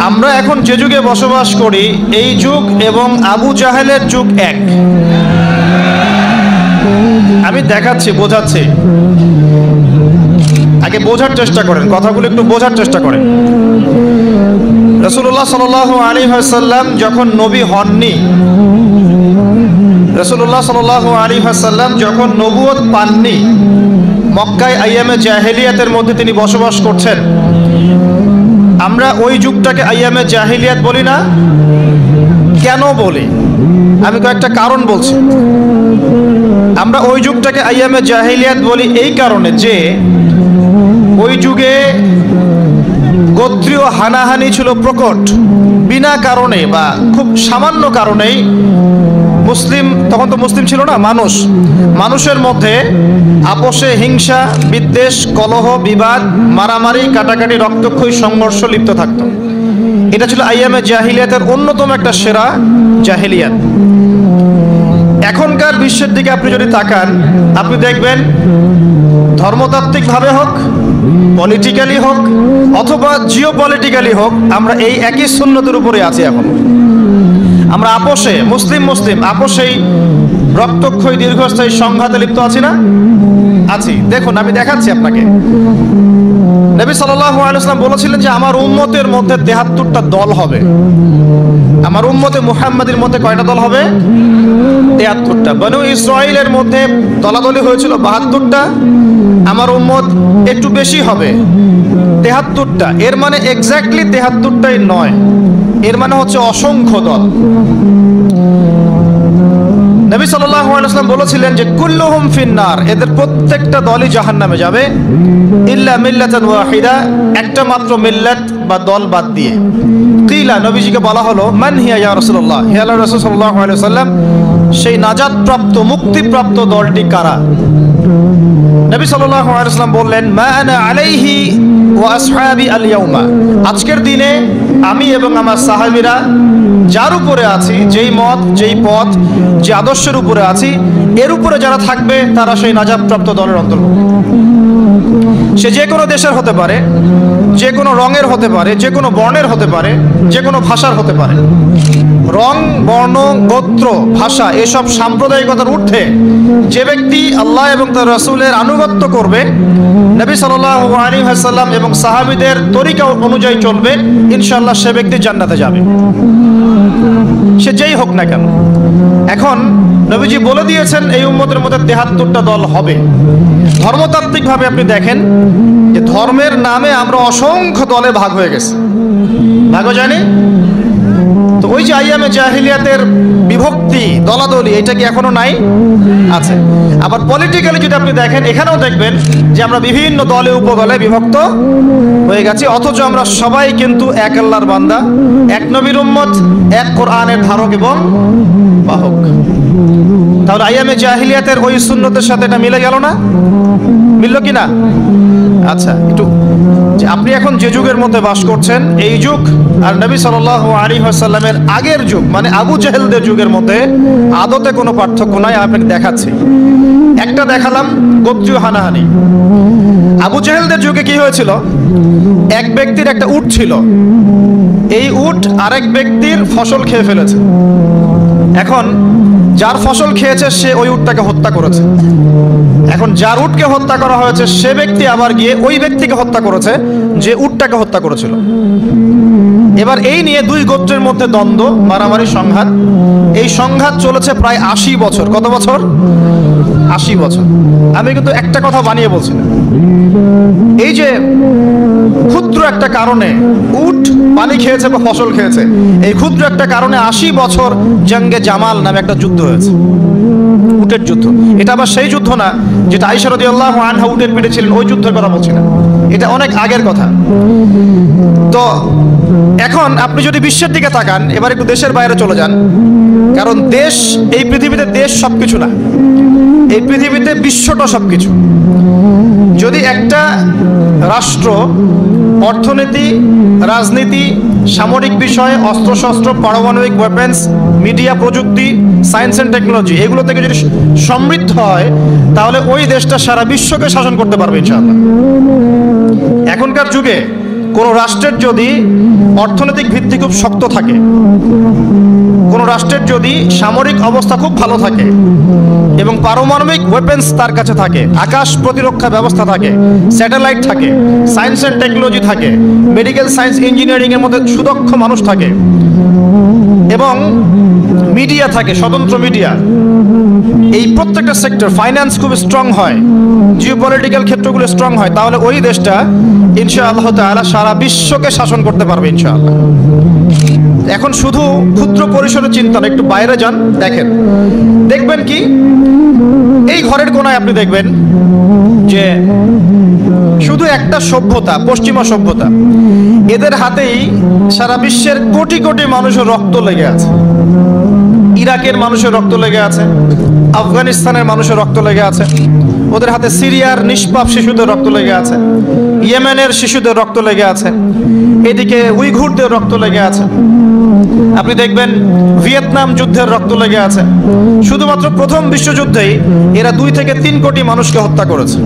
আমরা এখন যে যুগে বসবাস করি এই যুগ এবং আবু জাহেলের যুগ এক। আমি দেখাচ্ছি, বোঝাচ্ছি, আগে বোঝার চেষ্টা করেন, কথাগুলো একটু বোঝার চেষ্টা করেন। রাসূলুল্লাহ সাল্লাল্লাহু আলাইহি ওয়াসাল্লাম যখন নবী হননি, রাসূলুল্লাহ সাল্লাল্লাহু আলাইহি ওয়াসাল্লাম যখন নবুয়ত পাননি, মক্কায় আইয়ামে জাহেলিয়াতের মধ্যে তিনি বসবাস করছেন। আমরা ওই যুগটাকে আইয়ামে জাহেলিয়াত বলি না। কেন বলি? আমি কয়েকটা কারণ বলছি। আমরা ওই যুগটাকে আইয়ামে জাহেলিয়াত বলি এই কারণে যে ওই যুগে গোত্রীয় হানাহানি ছিল প্রকট। বিনা কারণে বা খুব সামান্য কারণেই মুসলিম, তখন তো মুসলিম ছিল না, মানুষের মধ্যে আপোষে হিংসা, বিদ্বেষ, কলহ, বিবাদ, মারামারি, কাটাকাটি, রক্তক্ষয়ী সংঘর্ষ লিপ্ত থাকত। এটা ছিল আইয়ামে জাহিলিয়াতের অন্যতম একটা সেরা জাহিলিয়াত। এখনকার বিশ্বের দিকে আপনি যদি তাকান, আপনি দেখবেন ধর্মতাত্ত্বিকভাবে হোক, পলিটিক্যালি হোক, অথবা জিও পলিটিক্যালি হোক, আমরা এই একই সুন্নতের উপরে আছি। এখন আমরা আপোষে মুসলিম আপোষেই রক্তক্ষয়ী দীর্ঘস্থায়ী সংঘাতে লিপ্ত আছি না? আছি। দেখুন, আমি দেখাচ্ছি আপনাকে। নবী সাল্লাল্লাহু আলাইহি ওয়াসাল্লাম বলেছিলেন যে আমার উম্মতের মধ্যে ৭৩টা দল হবে। আমার উম্মতে মুহাম্মাদের মধ্যে কয়টা দল হবে? ৭৩টা। বনু ইসরাইলের মধ্যে দলাদলি হয়েছিল ৭২টা, আমার উম্মত একটু বেশি হবে ৭৩টা। এর মানে এক্স্যাক্টলি ৭৩টাই নয়, এর মানে হচ্ছে অসংখ্য দল। নবী সাল্লাল্লাহু আলাইহি ওয়াসাল্লাম বলেছিলেন যে কুল্লুহুম ফিন্নার, এদের প্রত্যেকটা দলই জাহান্নামে যাবে, ইল্লা মিল্লাতান ওয়াহিদা, একটা মাত্র মিল্লাত বা দল বাদ দিয়ে। কিলা, নবীজিকে বলা হলো মান হিয়া ইয়া রাসূলুল্লাহ, হে আল্লাহর রাসূল সাল্লাল্লাহু আলাইহি ওয়াসাল্লাম, সেই নাজাতপ্রাপ্ত মুক্তিপ্রাপ্ত দলটি কারা? নবী সাল্লাল্লাহু আলাইহি ওয়াসাল্লাম বললেন মা আনা আলাইহি ওয়া আসহাবি আল ইয়াউমা, আজকের দিনে আমি এবং আমার সাহাবীরা যার উপরে আছি, যেই মত, যেই পথ, যে আদর্শের উপরে আছি, এর উপরে যারা থাকবে তারা সেই নাজাতপ্রাপ্ত দলের অন্তর্ভুক্ত। সে যে কোনো দেশের হতে পারে, যে কোনো রঙের হতে পারে, যে কোনো বর্ণের হতে পারে, যে কোনো ভাষার হতে পারে। রং, বর্ণ, গোত্র, ভাষা এসব সাম্প্রদায়িকতার ঊর্ধ্বে যে ব্যক্তি আল্লাহ এবং তার রাসূলের আনুগত্য করবে, নবী সাল্লাল্লাহু আলাইহি ওয়াসাল্লাম এবং সাহাবীদের তরিকা অনুযায়ী চলবে, ইনশাআল্লাহ সে ব্যক্তি জান্নাতে যাবে, সে যেই হোক না কেন। এখন নবীজি বলে দিয়েছেন এই উম্মতের মধ্যে ৭৩টা দল হবে। ধর্মতাত্ত্বিকভাবে আপনি দেখেন যে ধর্মের নামে আমরা অসংখ্য দলে ভাগ হয়ে গেছি, ভাগ জানি তো। ওই যে আইয়ামে জাহিলিয়াতের বিভক্তি, দলাদলি, এটা কি এখনো নাই? আছে। আবার পলিটিক্যালি যদি আপনি দেখেন, এখানেও দেখবেন যে আমরা বিভিন্ন দলে উপদলে বিভক্ত হয়ে গেছি, অথচ আমরা সবাই কিন্তু এক আল্লাহর বান্দা, এক নবীর উম্মত, এক কোরআনের ধারক এবং বাহক। তাহলে আইয়ামে জাহিলিয়াতের ওই সুন্নতের সাথে এটা মিলে গেল না? মিলল কি না? আচ্ছা, একটু যে আপনি এখন যে যুগের মধ্যে বাস করছেন, এই যুগ আর নবী সাল্লাল্লাহু আলাইহি ওয়াসাল্লামের আগের যুগ মানে আবু জাহেলদের যুগের মধ্যে আদতে কোনো পার্থক্য নাই। আপনাকে দেখাচ্ছি, একটা দেখালাম গোত্রীয় হানাহানি। আবু জাহেলদের যুগে কি হয়েছিল? এক ব্যক্তির একটা উট ছিল, এই উট আরেক ব্যক্তির ফসল খেয়ে ফেলেছে। এখন যার ফসল খেয়েছে সে ওই উটটাকে হত্যা করেছে। এখন যার উটকে হত্যা করা হয়েছে সে ব্যক্তি আবার গিয়ে ওই ব্যক্তিকে হত্যা করেছে যে উটটাকে হত্যা করেছিল। এবার এই নিয়ে দুই গোত্রের মধ্যে দ্বন্দ্ব, মারামারি, সংঘাত। এই সংঘাত চলেছে প্রায় ৮০ বছর। কত বছর? ৮০ বছর। আমি কিন্তু একটা কথা বানিয়ে বলছি না। এই যে ক্ষুদ্র একটা কারণে উট পানি খেয়েছে বা ফসল খেয়েছে, এই ক্ষুদ্র একটা কারণে ৮০ বছর জঙ্গে জামাল নামে একটা যুদ্ধ হয়েছে, উটের যুদ্ধ। এটা আবার সেই যুদ্ধ না যেটা আয়েশা রাদিয়াল্লাহু আনহা উটের পিঠে ছিলেন, ওই যুদ্ধের কথা বলছি না, এটা অনেক আগের কথা। তো এখন আপনি যদি বিশ্বের দিকে তাকান, এবার একটু দেশের বাইরে চলে যান, কারণ দেশ, এই পৃথিবীতে দেশ সবকিছু না, এই পৃথিবীতে বিশ্বটা সবকিছু। যদি একটা রাষ্ট্র অর্থনীতি, রাজনীতি, সামরিক বিষয়, অস্ত্রশস্ত্র, পারমাণবিক ওয়েপেন্স, মিডিয়া, প্রযুক্তি, সায়েন্স অ্যান্ড টেকনোলজি এগুলো থেকে যদি সমৃদ্ধ হয়, তাহলে ওই দেশটা সারা বিশ্বকে শাসন করতে পারবে ইনশাআল্লাহ। এখনকার যুগে কোন রাষ্ট্রের যদি অর্থনৈতিক ভিত্তি খুব শক্ত থাকে, কোন রাষ্ট্রের যদি সামরিক অবস্থা খুব ভালো থাকে এবং পারমাণবিক ওয়েপেন্স তার কাছে থাকে, আকাশ প্রতিরক্ষা ব্যবস্থা থাকে, স্যাটেলাইট থাকে, সায়েন্স অ্যান্ড টেকনোলজি থাকে, মেডিকেল সায়েন্স ইঞ্জিনিয়ারিং এর মধ্যে সুদক্ষ মানুষ থাকে এবং মিডিয়া থাকে, স্বতন্ত্র মিডিয়া, এই প্রত্যেকটা সেক্টর, ফাইন্যান্স খুব স্ট্রং হয়, জিওপলিটিক্যাল ক্ষেত্রগুলো স্ট্রং হয়, তাহলে ওই দেশটা ইনশাআল্লাহ তাআলা সারা বিশ্বকে শাসন করতে পারবে ইনশাআল্লাহ। এখন শুধু ক্ষুদ্র পরিসরের চিন্তা না, একটু বাইরে যান, দেখবেন কি এই ঘরের কোনায় আপনি দেখবেন যে শুধু একটা সভ্যতা, পশ্চিমা সভ্যতা, এদের হাতেই সারা বিশ্বের কোটি কোটি মানুষের রক্ত লেগে আছে। ইরাকের মানুষের রক্ত লেগে আছে, আফগানিস্তানের মানুষের রক্ত লেগে আছে, ওদের হাতে সিরিয়ার নিষ্পাপ শিশুদের রক্ত লেগে আছে, ইয়েমেনের শিশুদের রক্ত লেগে আছে, এদিকে উইঘুরদের রক্ত লেগে আছে, আপনি দেখবেন ভিয়েতনাম যুদ্ধের রক্ত লেগে আছে। শুধুমাত্র প্রথম বিশ্বযুদ্ধেই এরা 2 থেকে 3 কোটি মানুষকে হত্যা করেছে,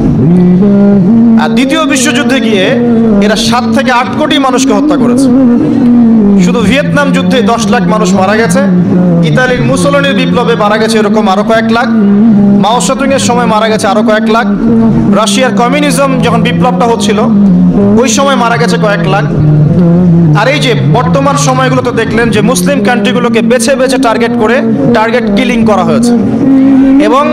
আর দ্বিতীয় বিশ্বযুদ্ধে গিয়ে এরা 7 থেকে 8 কোটি মানুষকে হত্যা করেছে। শুধু ভিয়েতনাম যুদ্ধে 10 লাখ মানুষ মারা গেছে, ইতালির মুসোলিনির বিপ্লবে মারা গেছে এরকম আরো কয়েক লাখ, মাও সেতুং এর সময় মারা গেছে আরো কয়েক লাখ, রাশিয়ার কমিউনিজম যখন বিপ্লবটা হচ্ছিল ওই সময় মারা গেছে কয়েক লাখ। আর এই যে বর্তমান সময়গুলোতে দেখলেন যে মুসলিম কান্ট্রিগুলোকে বেছে বেছে টার্গেট করে টার্গেট কিলিং করা হয়েছে এবং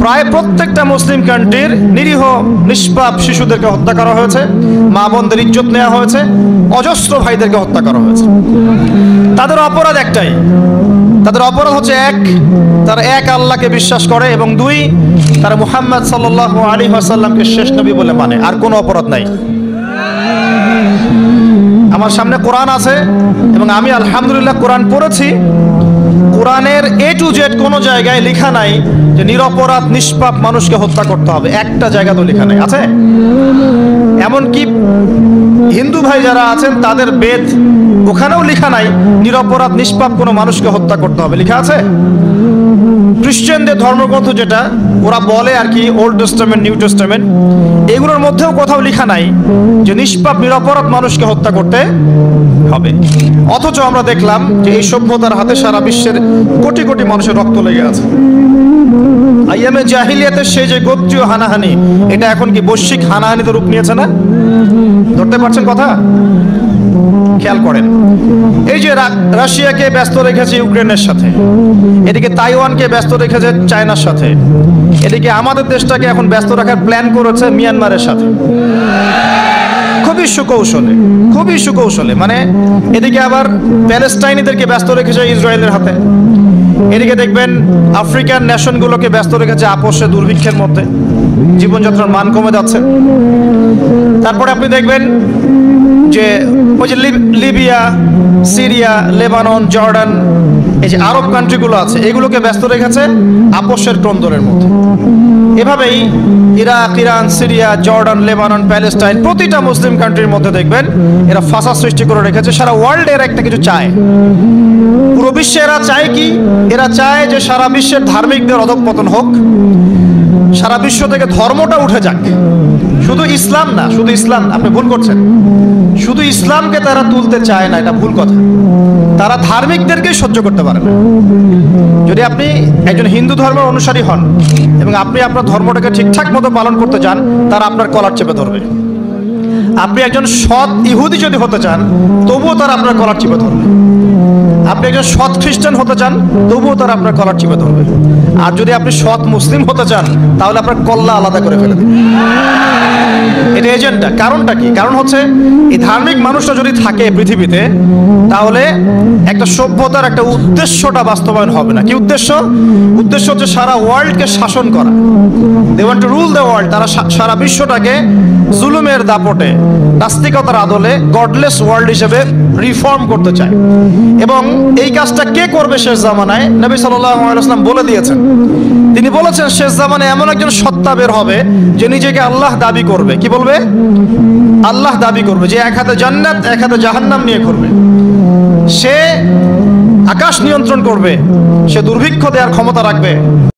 প্রায় প্রত্যেকটা মুসলিম কান্ট্রির নিরীহ নিষ্পাপ শিশুদেরকে হত্যা করা হয়েছে, মা বোনদের ইজ্জত নেওয়া হয়েছে, অজস্র ভাইদেরকে হত্যা করা হয়েছে। তাদের অপরাধ একটাই, তাদের অপরাধ হচ্ছে তারা এক আল্লাহকে বিশ্বাস করে এবং 2 তারা মুহাম্মদ সাল্লাল্লাহু আলাইহি ওয়াসাল্লামকে শেষ নবী বলে মানে, আর কোনো অপরাধ নাই। আমার সামনে কোরআন আছে এবং আমি আলহামদুলিল্লাহ কোরআন পড়েছি, কোরআনের A to Z কোনো জায়গায় লেখা নাই যে নিরপরাধ নিষ্পাপ মানুষকে হত্যা করতে হবে, একটা জায়গা তো লেখা নাই। আছে এমনকি হিন্দু ভাই যারা আছেন তাদের বেদ, ওখানেও লেখা নাই নিরপরাধ নিষ্পাপ কোনো মানুষকে হত্যা করতে হবে, লেখা আছে। খ্রিস্টানদের ধর্মগ্রন্থ যেটা ওরা বলে আর কি, ওল্ড টেস্টামেন্ট, নিউ টেস্টামেন্ট, এগুলোর মধ্যেও কোথাও লেখা নাই যে নিষ্পাপ নিরপরাধ মানুষকে হত্যা করতে হবে। অথচ আমরা দেখলাম যে এই সভ্যতার হাতে সারা বিশ্বের কোটি কোটি মানুষের রক্ত লেগে আছে। আইয়ামে জাহিলিয়াতের সেই যে গোত্রীয় হানাহানি, এটা এখন কি বৈশ্বিক হানাহানিতে রূপ নিয়েছে না? ধরতে পারছেন কথা? খেয়াল করেন, এই যে রাশিয়াকে ব্যস্ত রেখেছে ইউক্রেনের সাথে, এদিকে তাইওয়ানকে ব্যস্ত রেখেছে চায়নার সাথে, এদিকে আমাদের দেশটাকে এখন ব্যস্ত রাখার প্ল্যান করেছে মিয়ানমারের সাথে, খুবই সুকৌশলে। মানে এদিকে আবার প্যালেস্টাইনিদেরকে ব্যস্ত রেখেছে ইসরায়েলের হাতে, এদিকে দেখবেন আফ্রিকান নেশনগুলোকে ব্যস্ত রেখেছে আপোষে দুর্ভিক্ষের মধ্যে, জীবনযাত্রার মান কমে যাচ্ছে। তারপরে আপনি দেখবেন যে ওই যে লিবিয়া, সিরিয়া, লেবানন, জর্ডান, এই যে আরব কান্ট্রিগুলো আছে, এগুলোকে ব্যস্ত রেখেছে আপোষের ক্রন্দনের মধ্যে। এভাবেই Iraq, Iran, Syria, Jordan, Lebanon, Palestine, প্রতিটা মুসলিম কান্ট্রির মধ্যে দেখবেন এরা ফাসাদ সৃষ্টি করে রেখেছে। সারা ওয়ার্ল্ডে এরা একটা কিছু চায়, পুরো বিশ্বে এরা চায় কি? এরা চায় যে সারা বিশ্বের ধার্মিকদের অধঃপতন হোক, সারা বিশ্ব থেকে ধর্মটা উঠে যাক। শুধু ইসলাম না, আপনি ভুল করছেন, শুধু ইসলামকে তারা তুলতে চায় না, এটা ভুল কথা। তারা ধার্মিকদেরকে সহ্য করতে পারে না। যদি আপনি একজন হিন্দু ধর্মের অনুসারী হন এবং আপনি আপনার ধর্মটাকে ঠিকঠাক মতো পালন করতে চান, তারা আপনার কলার চেপে ধরবে। আপনি একজন সৎ ইহুদি যদি হতে চান, তবুও তারা আপনার কলার চেপে ধরবে। আপনি একজন সৎ খ্রিস্টান হতে চান, তবুও তারা আপনার কলার চেপে ধরবে। আর যদি আপনি সৎ মুসলিম হতে চান, তাহলে আপনার কল্লা আলাদা করে ফেলে দেবে। এটা এজেন্ডা। কারণটা কি? কারণ হচ্ছে এই ধার্মিক মানুষটা যদি থাকে পৃথিবীতে, তাহলে একটা সভ্যতার একটা উদ্দেশ্যটা বাস্তবায়ন হবে না। কি উদ্দেশ্য? উদ্দেশ্য হচ্ছে সারা ওয়ার্ল্ডকে শাসন করা। They want to rule the world. তারা সারা বিশ্বটাকে জুলুমের দাপটে, নাস্তিকতার আদলে গডলেস ওয়ার্ল্ড হিসেবে রিফর্ম করতে চায়। এবং এই কাজটা কে করবে শেষ জামানায়? নবী সাল্লাল্লাহু আলাইহি ওয়াসাল্লাম বলে দিয়েছেন। তিনি বলেছেন শেষ জামানায় এমন একজন সত্তা বের হবে যে নিজেকে আল্লাহ দাবি করবে। কি বলবে? আল্লাহ দাবি করবে, যে এক হাতে জান্নাত এক হাতে জাহান্নাম নিয়ে করবে। সে আকাশ নিয়ন্ত্রণ করবে, সে দুর্ভিক্ষ দেওয়ার ক্ষমতা রাখবে।